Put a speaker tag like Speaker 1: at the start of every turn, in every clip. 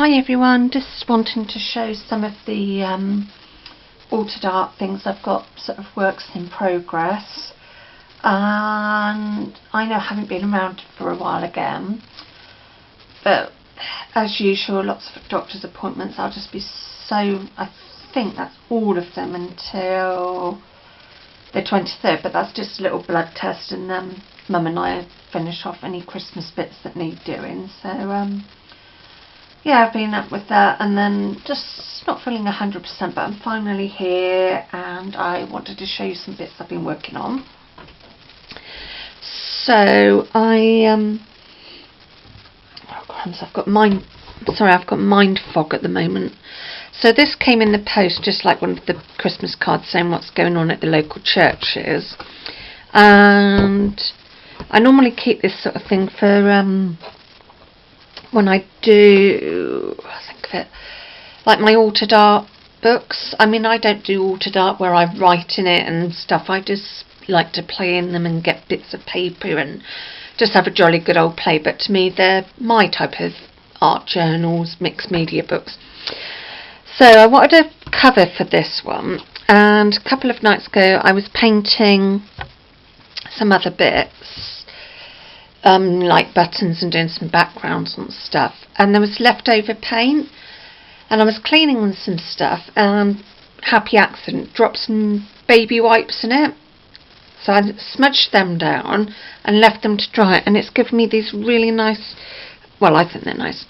Speaker 1: Hi everyone, just wanting to show some of the altered art things I've got, sort of works in progress. And I know I haven't been around for a while again, but as usual, lots of doctor's appointments. I'll just be I think that's all of them until the 23rd, but that's just a little blood test, and Mum and I finish off any Christmas bits that need doing. So yeah, I've been up with that, and then just not feeling 100%, but I'm finally here and I wanted to show you some bits I've been working on. So I've got mind fog at the moment. So this came in the post, just like one of the Christmas cards saying what's going on at the local churches, and I normally keep this sort of thing for when I do, think of it, like my altered art books. I mean, I don't do altered art where I write in it and stuff. I just like to play in them and get bits of paper and just have a jolly good old play. But to me, they're my type of art journals, mixed media books. So I wanted a cover for this one, and a couple of nights ago I was painting some other bits, like buttons, and doing some backgrounds and stuff, and there was leftover paint, and I was cleaning some stuff, and happy accident, dropped some baby wipes in it, so I smudged them down and left them to dry, and it's given me these really nice, well, I think they're nice,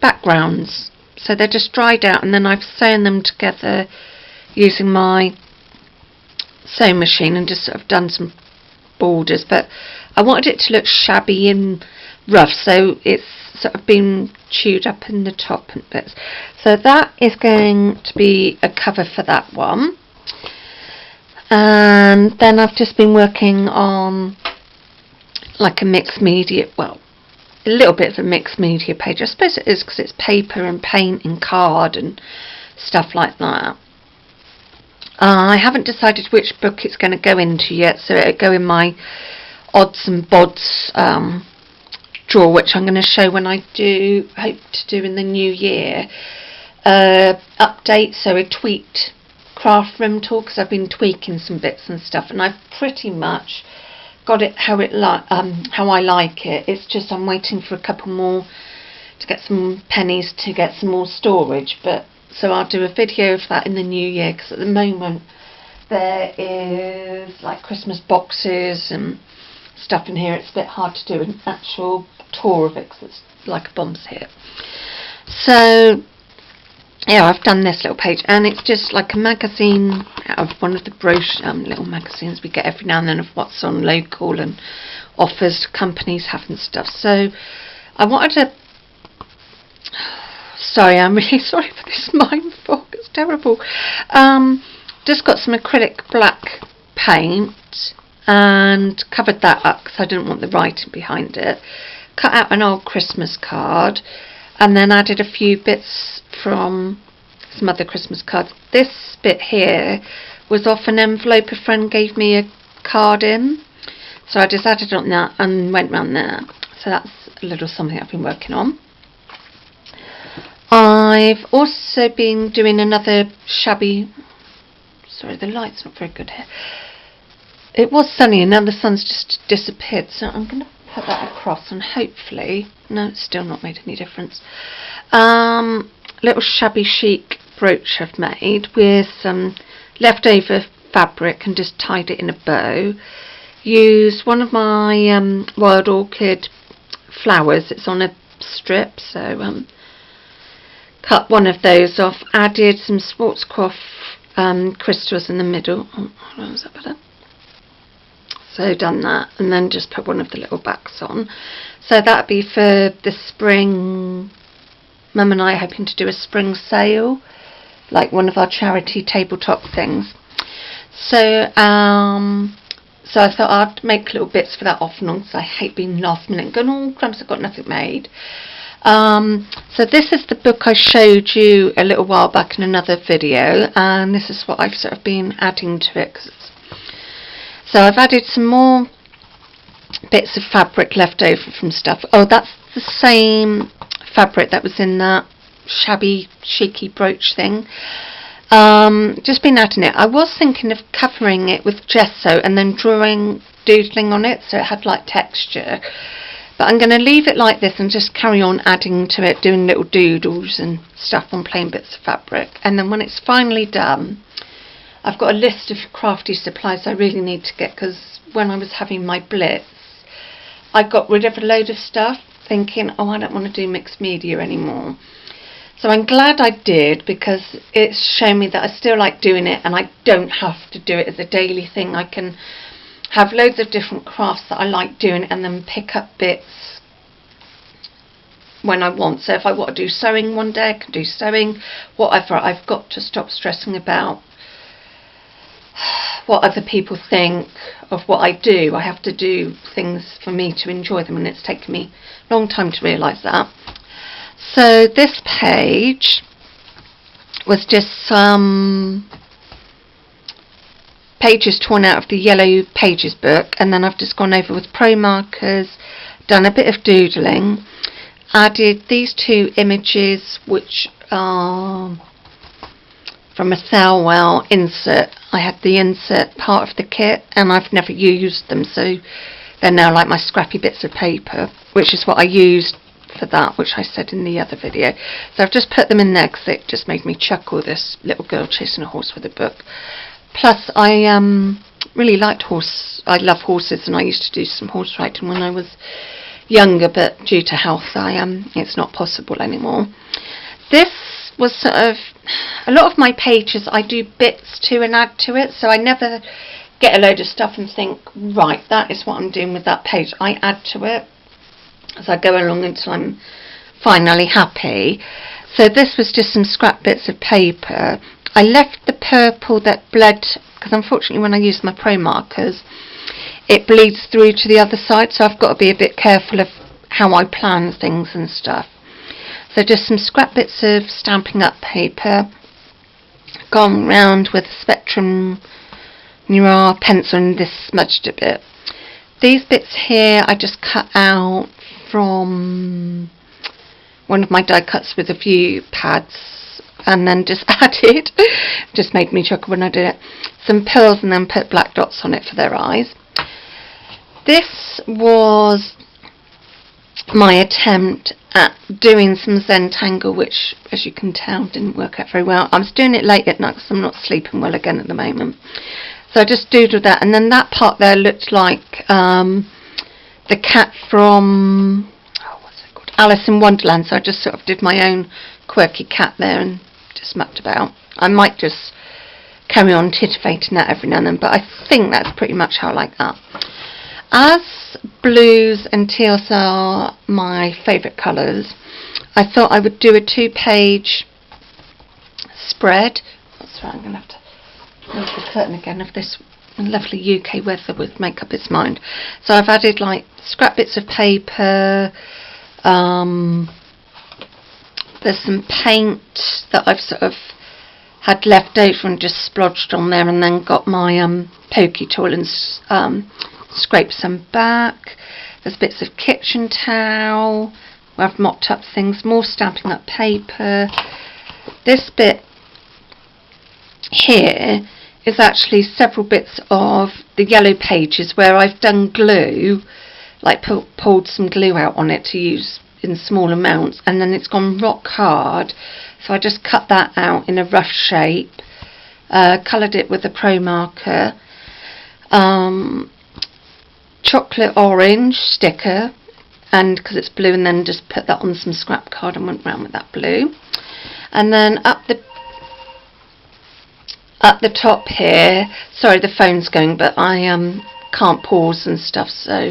Speaker 1: backgrounds. So they're just dried out, and then I've sewn them together using my sewing machine and just sort of done some borders, but I wanted it to look shabby and rough, so it's sort of been chewed up in the top and bits. So that is going to be a cover for that one. And then I've just been working on like a mixed media, well, a little bit of a mixed media page. I suppose it is because it's paper and paint and card and stuff like that. I haven't decided which book it's going to go into yet, so it'll go in my odds and bods drawer, which I'm going to show when I hope to do in the new year. Update, so a tweaked craft room tour, because I've been tweaking some bits and stuff, and I've pretty much got it how I like it. It's just I'm waiting for a couple more to get some pennies to get some more storage, but so I'll do a video of that in the new year, because at the moment there is like Christmas boxes and stuff in here. It's a bit hard to do an actual tour of it because it's like a bomb's hit. So yeah, I've done this little page, and it's just like a magazine out of one of the brochure little magazines we get every now and then of what's on local and offers companies have and stuff. So I wanted to, sorry, I'm really sorry for this mind fog, it's terrible. Just got some acrylic black paint and covered that up because I didn't want the writing behind it. Cut out an old Christmas card, and then added a few bits from some other Christmas cards. This bit here was off an envelope a friend gave me a card in, so I just added on that and went round there. So that's a little something I've been working on. I've also been doing another shabby, sorry, the light's not very good here. It was sunny and now the sun's just disappeared, so I'm going to put that across, and hopefully, no, it's still not made any difference. Little shabby chic brooch I've made with some leftover fabric and just tied it in a bow. Used one of my wild orchid flowers, it's on a strip, so cut one of those off, added some Schwarzkopf crystals in the middle. Oh, hold on, is that better? So done that, and then just put one of the little backs on. So that'd be for the spring. Mum and I are hoping to do a spring sale, like one of our charity tabletop things. So so I thought I'd make little bits for that off and on, because I hate being last minute going, oh crumbs, I've got nothing made. So this is the book I showed you a little while back in another video, and this is what I've sort of been adding to it. So I've added some more bits of fabric left over from stuff. Oh, that's the same fabric that was in that shabby chicy brooch thing. Just been adding it. I was thinking of covering it with gesso and then doodling on it so it had like texture, but I'm going to leave it like this and just carry on adding to it, doing little doodles and stuff on plain bits of fabric. And then when it's finally done, I've got a list of crafty supplies I really need to get, because when I was having my blitz I got rid of a load of stuff thinking, oh, I don't want to do mixed media anymore. So I'm glad I did, because it's shown me that I still like doing it and I don't have to do it as a daily thing. I can have loads of different crafts that I like doing and then pick up bits when I want. So if I want to do sewing one day, I can do sewing, whatever. I've got to stop stressing about what other people think of what I do. I have to do things for me to enjoy them, and it's taken me a long time to realise that. So this page was just some pages torn out of the Yellow Pages book, and then I've just gone over with pro markers, done a bit of doodling, added these two images which are from a Thelwell insert. I had the insert part of the kit and I've never used them, so they're now like my scrappy bits of paper, which is what I used for that, which I said in the other video. So I've just put them in there because it just made me chuckle, this little girl chasing a horse with a book. Plus I really liked I love horses, and I used to do some horse riding when I was younger, but due to health it's not possible anymore. This was sort of, a lot of my pages I do bits to and add to it, so I never get a load of stuff and think, right, that is what I'm doing with that page. I add to it as I go along until I'm finally happy. So this was just some scrap bits of paper. I left the purple that bled, because unfortunately when I use my pro markers it bleeds through to the other side, so I've got to be a bit careful of how I plan things and stuff. So just some scrap bits of Stampin' Up paper, gone round with a Spectrum Noir pencil and this smudged a bit. These bits here I just cut out from one of my die cuts with a few pads, and then just added, just made me chuckle when I did it, some pearls and then put black dots on it for their eyes. This was my attempt at doing some Zentangle, which as you can tell didn't work out very well. I was doing it late at night because I'm not sleeping well again at the moment. So I just doodled that, and then that part there looked like the cat from, oh, what's it called, Alice in Wonderland. So I just sort of did my own quirky cat there and just mucked about. I might just carry on titivating that every now and then, but I think that's pretty much how I like that. As blues and teals are my favourite colours, I thought I would do a 2-page spread. That's right, I'm going to have to move the curtain again if this lovely UK weather with make up its mind. So I've added like scrap bits of paper, there's some paint that I've sort of had left over and just splodged on there, and then got my pokey tool and scrape some back. There's bits of kitchen towel where I've mopped up things, more Stampin' Up paper. This bit here is actually several bits of the Yellow Pages where I've done glue, like pulled some glue out on it to use in small amounts, and then it's gone rock hard, so I just cut that out in a rough shape, coloured it with a pro marker, chocolate orange sticker, and because it's blue, and then just put that on some scrap card and went round with that blue. And then up the top here, sorry the phone's going, but I can't pause and stuff, so